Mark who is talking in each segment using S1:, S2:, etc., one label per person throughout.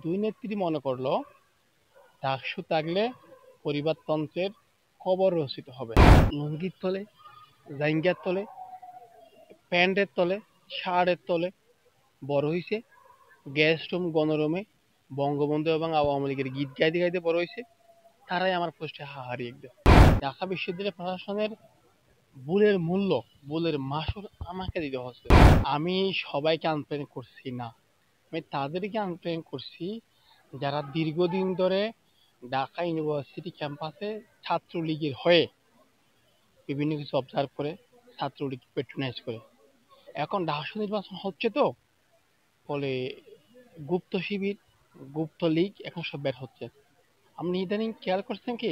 S1: দুই নেত্রী মনে করলো ডাকসু থাকলে পরিবারতন্ত্রের কবর রচিত হবে। লুঙ্গির তলে, জাইঙ্গার তলে, প্যান্টের তলে, শার্টের তলে বড় হইছে। গেস্ট রুম গণরুমে বঙ্গবন্ধু এবং আওয়ামী লীগের গীত গাইতে গাইতে বড় হইছে। তারাই আমার পোস্টে হাহারি একদম। ঢাকা বিশ্ববিদ্যালয় প্রশাসনের ভুলের মূল্য, ভুলের মাসুল আমাকে দিতে হচ্ছে। আমি সবাইকে আনপ্ল্যান করছি না, আমি তাদেরকে আনপ্ল্যান করছি যারা দীর্ঘদিন ধরে ঢাকা ইউনিভার্সিটি ক্যাম্পাসে ছাত্রলীগের হয়ে বিভিন্ন কিছু অবজার্ভ করে, ছাত্রলীগ পেট্রোনাইজ করে। এখন ডাকসু নির্বাচন হচ্ছে তো, ফলে গুপ্ত শিবির, গুপ্ত লীগ এখন সব বের হচ্ছে। আপনি ইদানিং খেয়াল করছেন কি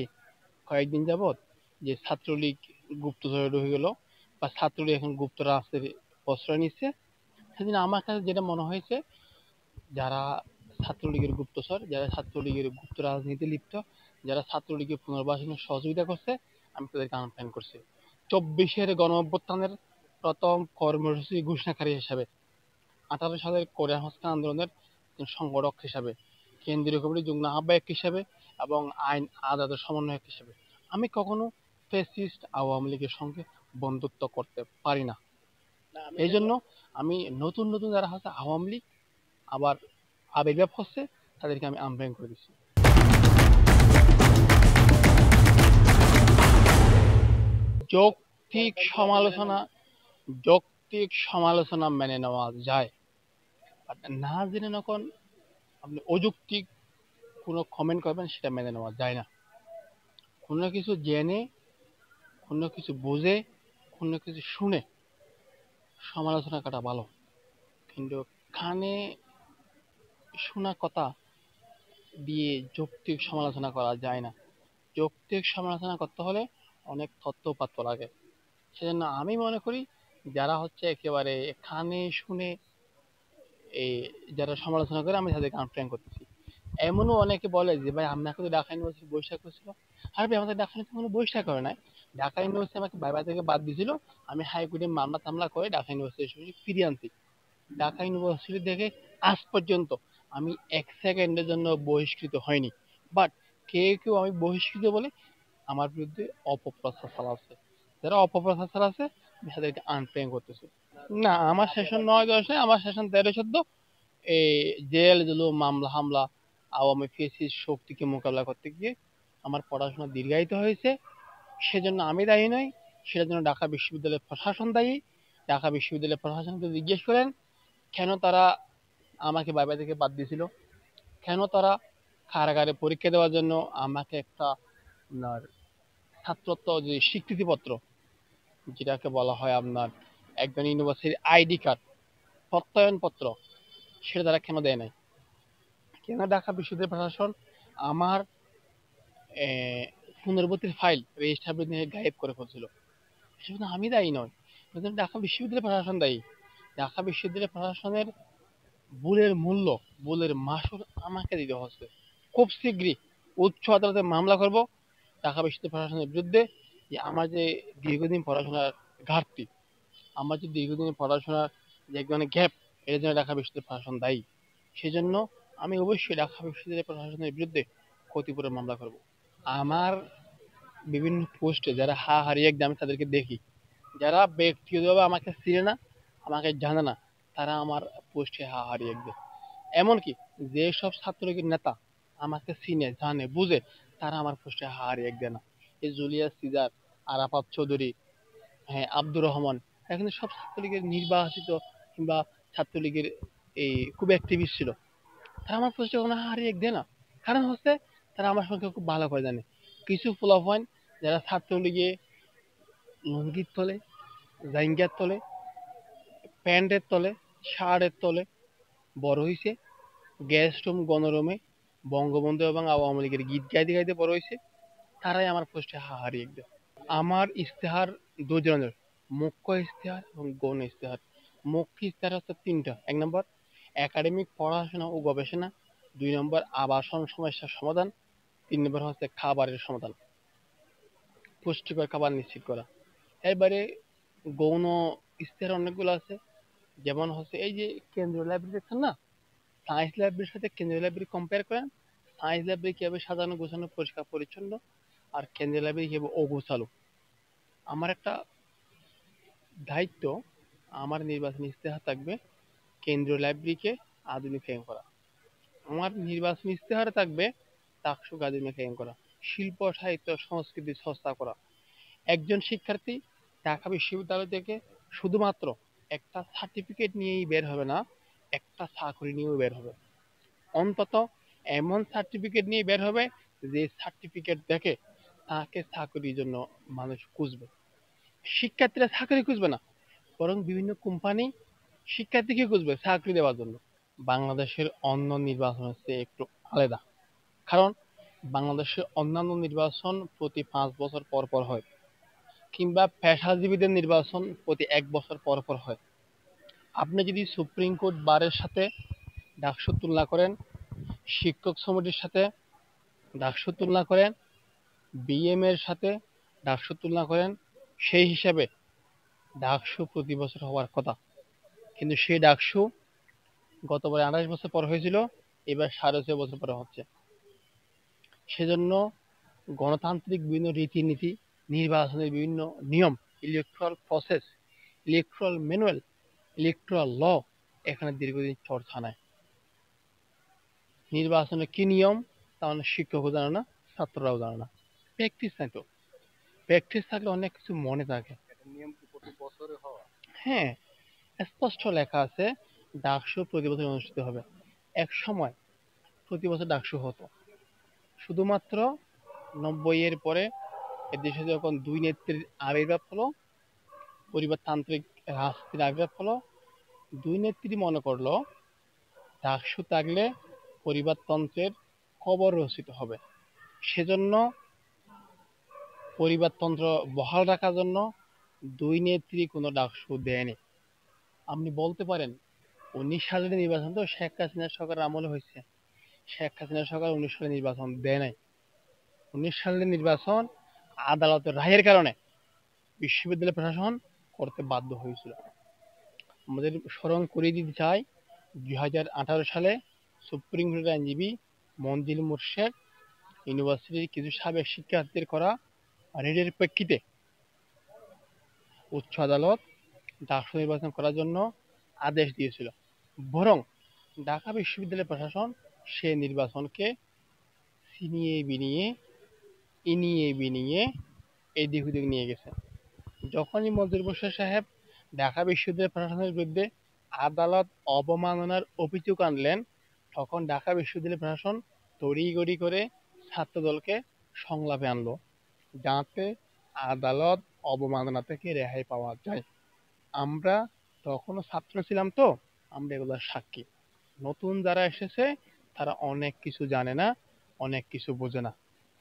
S1: কয়েকদিন যাবৎ যে ছাত্রলীগ গুপ্তচরে ঢুকে গেল, বা ছাত্রলীগ এখন গুপ্ত রাজনীতির প্রশ্রয় নিচ্ছে? সেদিন আমার কাছে যেটা মনে হয়েছে, যারা ছাত্রলীগের গুপ্তচর, যারা ছাত্রলীগের গুপ্ত রাজনীতি লিপ্ত, যারা ছাত্রলীগের পুনর্বাসনের সহযোগিতা করছে, আমি তাদেরকে আনপ্ল্যান করছি। 24-এর গণ অভ্যুত্থানের প্রথম কর্মসূচি ঘোষণাকারী হিসাবে, 18 সালের কোরিয়ান হত্যা আন্দোলনের সংগঠক হিসাবে, কেন্দ্রীয় কমিটির যুগ্ম আহ্বায়ক হিসাবে এবং আইন আদালতের সমন্বয়ক হিসাবে আমি কখনো ফ্যাসিস্ট আওয়ামী লীগের সঙ্গে বন্ধুত্ব করতে পারি না। এই জন্য আমি নতুন নতুন যারা হচ্ছে আওয়ামী লীগ আবার আবির্ভাব হচ্ছে, তাদেরকে আমি আহ্বান করে দিচ্ছি। যৌক্তিক সমালোচনা, যৌক্তিক সমালোচনা মেনে নেওয়া যায়, না জেনে যখন আপনি অযৌক্তিক কোনো কমেন্ট করবেন সেটা মেনে নেওয়া যায় না। কোনো কিছু জেনে, কোনো কিছু বুঝে, কোনো কিছু শুনে সমালোচনা করা ভালো, কিন্তু কানে শোনা কথা দিয়ে যৌক্তিক সমালোচনা করা যায় না। যৌক্তিক সমালোচনা করতে হলে অনেক তথ্যপাত্র লাগে। সেজন্য আমি মনে করি যারা হচ্ছে একেবারে কানে শুনে এই যারা সমালোচনা করে, আমি তাদেরকে আনফ্রেন্ড করতেছি। এমনও অনেকে বলে যে ভাই আপনাকে তো ঢাকা ইউনিভার্সিটি বহিষ্কার করেছিল। আর ভাই আমাদের ঢাকা ইউনিভার্সিটি কোনো বহিষ্কার করে নাই। ঢাকা ইউনিভার্সিটি আমাকে ভাইবা থেকে বাদ দিয়েছিল। আমি হাইকোর্টে মামলা টামলা করে ঢাকা ইউনিভার্সিটি ফিরিয়ে আনছি। ঢাকা ইউনিভার্সিটি থেকে আজ পর্যন্ত আমি 1 সেকেন্ডের জন্য বহিষ্কৃত হয়নি। বাট কেউ কেউ আমি বহিষ্কৃত বলে আমার বিরুদ্ধে অপপ্রচার চালাচ্ছে। যারা অপপ্রচার চালাচ্ছে আমি তাদেরকে আনপ্রেম করতেছি। না, আমার সেশন 9-10, আমার সেশন 13-14 এই জেল জুলুম মামলা হামলা আওয়ামী ফ্যাসিস্ট শক্তিকে মোকাবেলা করতে গিয়ে আমার পড়াশোনা দীর্ঘায়িত হয়েছে। সেজন্য আমি দায়ী নই, সেটার জন্য ঢাকা বিশ্ববিদ্যালয়ের প্রশাসন দায়ী। ঢাকা বিশ্ববিদ্যালয়ের প্রশাসনকে জিজ্ঞেস করেন কেন তারা আমাকে বাইবা থেকে বাদ দিয়েছিল, কেন তারা কারাগারে পরীক্ষা দেওয়ার জন্য আমাকে একটা আপনার ছাত্রত্ব যে স্বীকৃতিপত্র, যেটাকে বলা হয় আপনার একজন ইউনিভার্সিটির আইডি কার্ড, প্রত্যয়নপত্র, সেটা তারা কেন দেয় নাই? কেন ঢাকা বিশ্ববিদ্যালয় প্রশাসন আমার পুনর্বর্তীর ফাইল রেজিস্টার নিয়ে গায়েব করে ফেলছিল? সেজন্য আমি দায়ী নয়, সেজন্য ঢাকা বিশ্ববিদ্যালয় প্রশাসন দায়ী। ঢাকা বিশ্ববিদ্যালয় প্রশাসনের ভুলের মূল্য, ভুলের মাসুল আমাকে দিতে হচ্ছে। খুব শীঘ্রই উচ্চ আদালতে মামলা করব ঢাকা বিশ্ববিদ্যালয় প্রশাসনের বিরুদ্ধে, যে আমার যে দীর্ঘদিন পড়াশোনার ঘাটতি, আমার যে দীর্ঘদিনের পড়াশোনার যে এক ধরনের গ্যাপ, এর জন্য ঢাকা বিশ্ববিদ্যালয় প্রশাসন দায়ী। সেজন্য আমি অবশ্যই ঢাকা বিশ্ববিদ্যালয় প্রশাসনের বিরুদ্ধে ক্ষতিপূরণ মামলা করব। আমার বিভিন্ন পোস্টে যারা হা হারিয়ে একদম আমি তাদেরকে দেখি, যারা ব্যক্তিগতভাবে আমাকে চিনে না, আমাকে জানে না, তারা আমার পোস্টে হা হারিয়ে একদম। এমনকি যেসব ছাত্রলীগের নেতা আমাকে চিনে জানে বুঝে, তারা আমার পোস্টে হা হারিয়ে একদে না। এই জুলিয়াস সিজার, আরাফাত চৌধুরী, হ্যাঁ আব্দুর রহমান, এরা কিন্তু সব ছাত্রলীগের নির্বাচিত কিংবা ছাত্রলীগের এই খুব অ্যাক্টিভিস্ট ছিল। তারা আমার পোস্টে কোনো হারিয়ে দেয় না। কারণ হচ্ছে তারা আমার সঙ্গে খুব ভালো করে জানে। কিছু পোলাপাইন যারা ছাত্রলীগে লুঙ্গির তলে, জাইঙ্গার তলে, প্যান্টের তলে, শার্টের তলে বড় হইছে। গেস্ট রুম গণরুমে বঙ্গবন্ধু এবং আওয়ামী লীগের গীত গাইতে গাইতে বড় হয়েছে। তারাই আমার পোস্টে হারিয়ে দেয়। আমার ইশতেহার দু ধরনের, মুখ্য ইশতেহার এবং গৌণ ইশতেহার। মুখ্য ইশতেহার হচ্ছে 3টা। 1 নম্বর একাডেমিক পড়াশোনা ও গবেষণা, 2 নম্বর আবাসন সমস্যার সমাধান, 3 নম্বর হচ্ছে খাবারের সমাধান, পুষ্টিকর খাবার নিশ্চিত করা। এবারে গৌণ ইশতেহার অনেকগুলো আছে, যেমন হচ্ছে এই যে কেন্দ্রীয় লাইব্রেরি দেখছেন না, সায়েন্স লাইব্রেরির সাথে কেন্দ্রীয় লাইব্রেরি কম্পেয়ার করেন। সায়েন্স লাইব্রেরি কীভাবে সাজানো গোছানো পরিষ্কার পরিচ্ছন্ন, আর কেন্দ্রীয় লাইব্রেরি কীভাবে অগোছালো। আমার একটা দায়িত্ব, আমার নির্বাচনী ইশতেহার থাকবে কেন্দ্রীয় লাইব্রেরিকে আধুনিকায়ন করা। আমার নির্বাচনী ইশতেহারে থাকবে টাকসুকে আধুনিকায়ন করা, শিল্প সাহিত্য সংস্কৃতি চর্চা করা। একজন শিক্ষার্থী ঢাকা বিশ্ববিদ্যালয় থেকে শুধুমাত্র একটা সার্টিফিকেট নিয়েই বের হবে না, একটা চাকরি নিয়েও বের হবে। অন্তত এমন সার্টিফিকেট নিয়ে বের হবে যে সার্টিফিকেট দেখে তাকে চাকরির জন্য মানুষ খুঁজবে। শিক্ষার্থীরা চাকরি খুঁজবে না, বরং বিভিন্ন কোম্পানি শিক্ষার্থীকে খুঁজবে চাকরি দেওয়ার জন্য। বাংলাদেশের অন্য নির্বাচনের চেয়ে একটু আলাদা, কারণ বাংলাদেশের অন্যান্য নির্বাচন প্রতি 5 বছর পর পর হয়, কিংবা পেশাজীবীদের নির্বাচন প্রতি 1 বছর পর পর হয়। আপনি যদি সুপ্রিম কোর্ট বারের সাথে ডাকসু তুলনা করেন, শিক্ষক সমিতির সাথে ডাকসু তুলনা করেন, বিএম এর সাথে ডাকসু তুলনা করেন, সেই হিসাবে ডাকসু প্রতি বছর হওয়ার কথা, কিন্তু সেই ডাকসু গতবার 28 বছর পর হয়েছিল, এবার 6.5 বছর পরে হচ্ছে। সেজন্য গণতান্ত্রিক বিভিন্ন রীতিনীতি, নির্বাচনের বিভিন্ন নিয়ম, electoral process, electoral manual, electoral law এখানে দীর্ঘদিন চর্চা নাই। নির্বাচনের কি নিয়ম তা অনেক শিক্ষকও জানে না, ছাত্ররাও জানে না। প্র্যাকটিস নাই তো। প্র্যাকটিস থাকলে অনেক কিছু মনে থাকে। হ্যাঁ, স্পষ্ট লেখা আছে ডাকসু প্রতি বছর অনুষ্ঠিত হবে। এক সময় প্রতি বছর ডাকসু হতো, শুধুমাত্র 90-এর পরে এদেশে যখন দুই নেত্রীর আবির্ভাব হলো, পরিবারতান্ত্রিক রাজনীতির আবির্ভাব হলো, দুই নেত্রী মনে করলো ডাকসু থাকলে পরিবারতন্ত্রের কবর রচিত হবে। সেজন্য পরিবারতন্ত্র বহাল রাখার জন্য দুই নেত্রী কোনো ডাকসু দেয়নি। আপনি বলতে পারেন 19 সালের নির্বাচন তো শেখ হাসিনার সরকারের আমলে হয়েছে, শেখ হাসিনার সরকার 19 সালে নির্বাচন দেয় নাই। 19 সালের নির্বাচন আদালতের রায়ের কারণে বিশ্ববিদ্যালয় প্রশাসন করতে বাধ্য হয়েছিল। আমাদের স্মরণ করিয়ে দিতে চাই, 2018 সালে সুপ্রিম কোর্টের আইনজীবী মনজিল মোরশেদ ইউনিভার্সিটির কিছু সাবেক শিক্ষার্থীদের করা রিটের প্রেক্ষিতে উচ্চ আদালত ডাকসু নির্বাচন করার জন্য আদেশ দিয়েছিল। বরং ঢাকা বিশ্ববিদ্যালয় প্রশাসন সে নির্বাচনকে ছিনিয়ে বিনিয়ে ইনিয়ে বিনিয়ে এদিক ওদিক নিয়ে গেছে। যখনই মনজিল মোরশেদ সাহেব ঢাকা বিশ্ববিদ্যালয় প্রশাসনের বিরুদ্ধে আদালত অবমাননার অভিযোগ আনলেন, তখন ঢাকা বিশ্ববিদ্যালয় প্রশাসন তড়িঘড়ি করে ছাত্রদলকে সংলাপে আনলো, যাতে আদালত অবমাননা থেকে রেহাই পাওয়া যায়। আমরা তখনও ছাত্র ছিলাম তো, আমরা এগুলোর সাক্ষী। নতুন যারা এসেছে তারা অনেক কিছু জানে না, অনেক কিছু বোঝে না।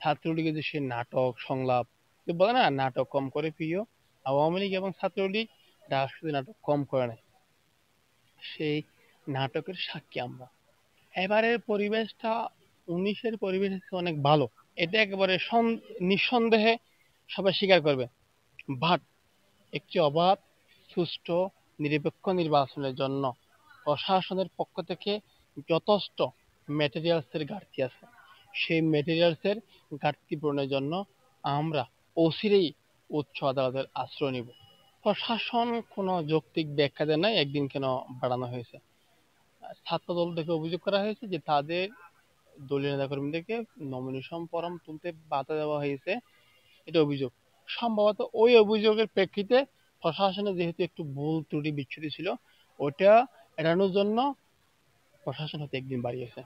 S1: ছাত্রলীগের যে সে নাটক সংলাপ, বলে না নাটক কম করে প্রিয়, আওয়ামী লীগ এবং ছাত্রলীগ রাষ্ট্রীয় নাটক কম করে নাই, সেই নাটকের সাক্ষী আমরা। এবারের পরিবেশটা 19-এর পরিবেশ অনেক ভালো, এটা একেবারে নিঃসন্দেহে সবাই স্বীকার করবে। বাট একটি অবাধ, সুষ্ঠু, নিরপেক্ষ নির্বাচনের জন্য প্রশাসনের পক্ষ থেকে যথেষ্ট ম্যাটেরিয়ালসের ঘাটতি আছে। সেই ম্যাটেরিয়ালসের ঘাটতি পূরণের জন্য আমরা অচিরেই উচ্চ আদালতের আশ্রয় নিব। প্রশাসন কোনো যৌক্তিক ব্যাখ্যা দেয় নাই একদিন কেন বাড়ানো হয়েছে। ছাত্রদল থেকে অভিযোগ করা হয়েছে যে তাদের দলীয় নেতাকর্মীদেরকে নমিনেশন ফরম তুলতে বাধা দেওয়া হয়েছে, এটা অভিযোগ। সম্ভবত ওই অভিযোগের প্রেক্ষিতে প্রশাসনে যেহেতু একটু ভুল ত্রুটি বিচ্ছুতি ছিল, ওটা এড়ানোর জন্য প্রশাসন হতে একদিন বাড়িয়েছে।